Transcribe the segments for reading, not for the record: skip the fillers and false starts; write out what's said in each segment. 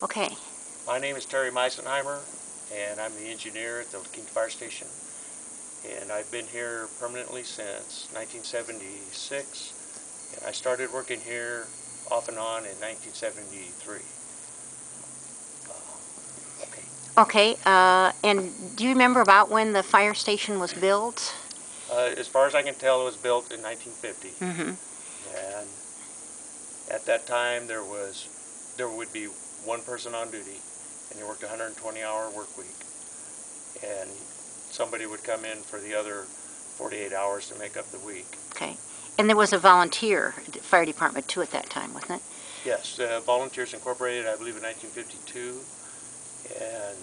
Okay. My name is Terry Meisenheimer, and I'm the engineer at the Quinta Fire Station. And I've been here permanently since 1976. And I started working here off and on in 1973. Okay. Okay. And do you remember about when the fire station was built? As far as I can tell, it was built in 1950. Mm-hmm. And at that time, there would be one person on duty, and you worked a 120-hour work week. And somebody would come in for the other 48 hours to make up the week. Okay. And there was a volunteer fire department too at that time, wasn't it? Yes, Volunteers Incorporated, I believe in 1952, and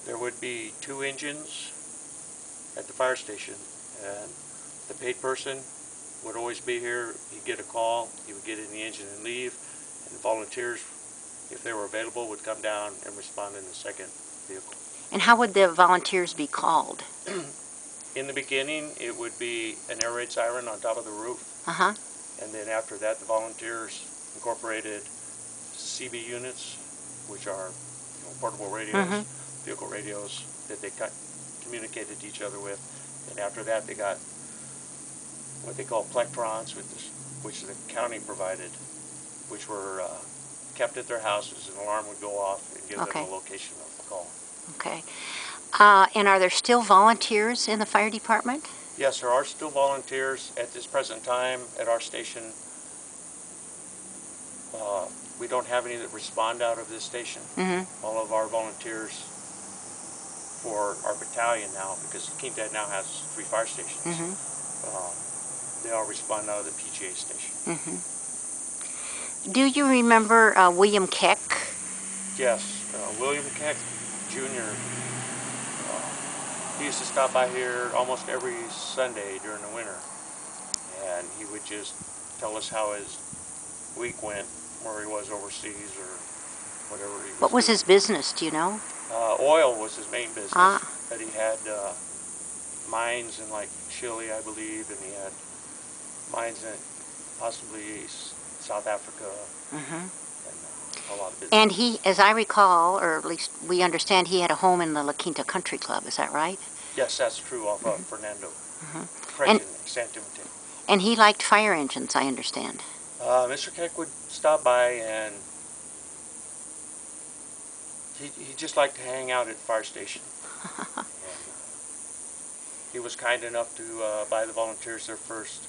there would be 2 engines at the fire station, and the paid person would always be here. He'd get a call, he would get in the engine and leave, and the volunteers, if they were available, would come down and respond in the second vehicle. And how would the volunteers be called? In the beginning, it would be an air raid siren on top of the roof. Uh-huh. And then after that, the Volunteers incorporated CB units, which are portable radios, vehicle radios that they communicated to each other with. And after that, they got what they call plectrons, which the county provided, which were kept at their houses. An alarm would go off and give them the location of the call. Okay. And are there still volunteers in the fire department? Yes, there are still volunteers at this present time at our station. We don't have any that respond out of this station. All of our volunteers for our battalion now, because Quinta now has 3 fire stations, they all respond out of the PGA station. Do you remember William Keck? Yes, William Keck Jr. He used to stop by here almost every Sunday during the winter, and he would just tell us how his week went, where he was overseas or whatever he was What was doing. his business, do you know? Oil was his main business, but he had mines in like Chile, I believe, and he had mines in possibly South Africa, and a lot of business. And he, as I recall, or at least we understand, he had a home in the La Quinta Country Club, is that right? Yes, that's true, off of Fernando, And, San Timoteo. and he liked fire engines, I understand. Mr. Keck would stop by, and he just liked to hang out at the fire station. And he was kind enough to buy the volunteers their first,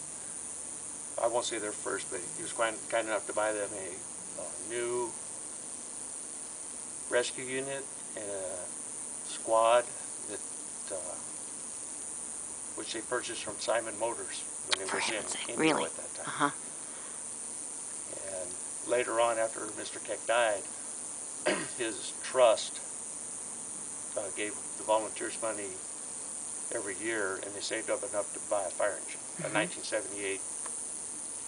I won't say their first, but he was kind enough to buy them a new rescue unit and a squad that which they purchased from Simon Motors when it was in India at that time. And later on, after Mr. Keck died, his trust gave the volunteers money every year, and they saved up enough to buy a fire engine, a 1978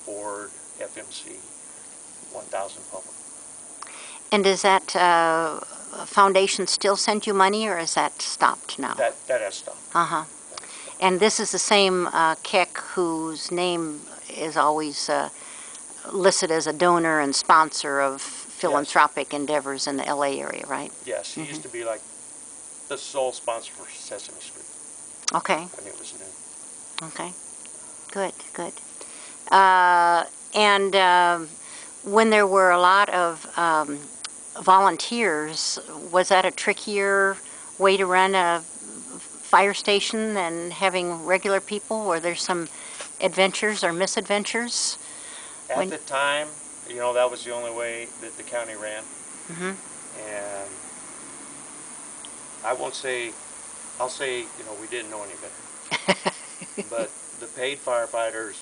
Ford FMC 1000 pumper. And does that foundation still send you money, or is that stopped now? That has stopped. And this is the same Keck whose name is always listed as a donor and sponsor of philanthropic endeavors in the LA area, right? Yes, he used to be like the sole sponsor for Sesame Street. Okay. When it was new. Okay. Good, good. And when there were a lot of volunteers, was that a trickier way to run a fire station than having regular people? Were there some adventures or misadventures? At the time, you know, that was the only way that the county ran. And I'll say, you know, we didn't know any better. But the paid firefighters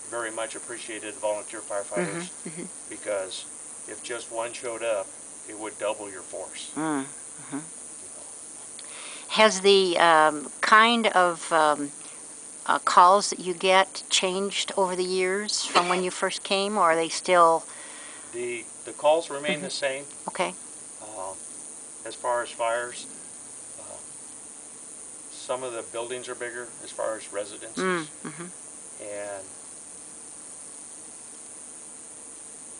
very much appreciated the volunteer firefighters because if just one showed up, it would double your force. Has the kind of calls that you get changed over the years from when you first came, or are they still? The calls remain the same. Okay. As far as fires, some of the buildings are bigger as far as residences, and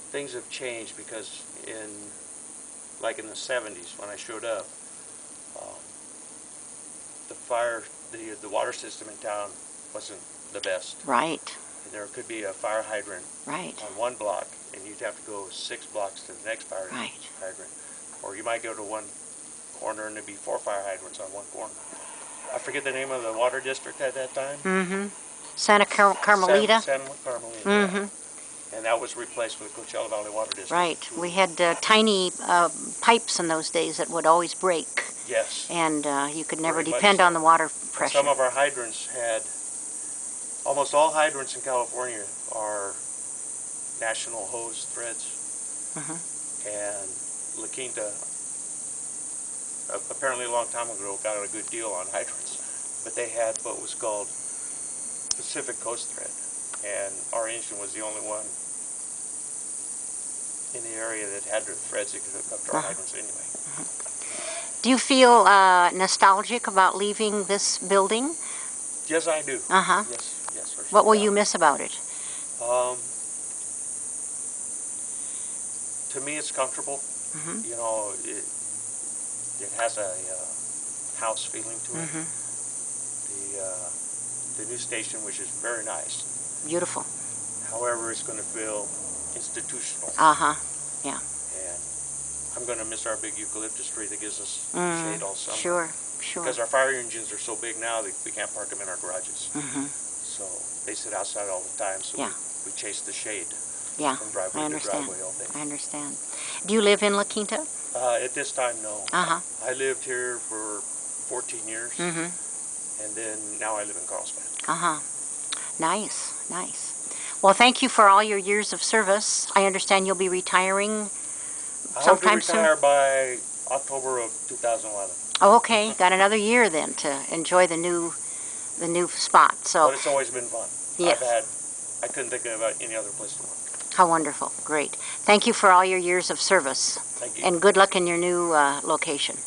things have changed because in like in the 70s when I showed up, um, the water system in town wasn't the best. Right. There could be a fire hydrant Right. on one block, and you'd have to go 6 blocks to the next fire hydrant. Or you might go to one corner and there'd be 4 fire hydrants on one corner. I forget the name of the water district at that time. Mm-hmm. Santa Carmelita. Santa Carmelita. Mm-hmm. And that was replaced with Coachella Valley Water District. Right. We had tiny pipes in those days that would always break. Yes. And you could never Very much depend so. on the water pressure. And some of our hydrants had, almost all hydrants in California are national hose threads. And La Quinta, apparently a long time ago, got a good deal on hydrants. But they had what was called Pacific Coast thread. And our engine was the only one in the area that had the threads that could hook up to our hydrants anyway. Do you feel nostalgic about leaving this building? Yes, I do. Uh-huh. Yes, for sure. What will you miss about it? To me, it's comfortable. You know, it has a house feeling to it. The new station, which is very nice. Beautiful. However, it's going to feel institutional. Yeah. And I'm going to miss our big eucalyptus tree that gives us shade all summer. Sure. Because our fire engines are so big now that we can't park them in our garages. So they sit outside all the time, so we chase the shade from driveway to driveway all day. I understand. Do you live in La Quinta? At this time, no. I lived here for 14 years, and then now I live in Carlsbad. Nice, nice. Well, thank you for all your years of service. I understand you'll be retiring sometime soon? I hope to retire by October of 2011. Oh, okay. Got another year then to enjoy the new spot. So. But it's always been fun. Yes. I couldn't think about any other place to work. How wonderful. Great. Thank you for all your years of service. Thank you. And good luck in your new location.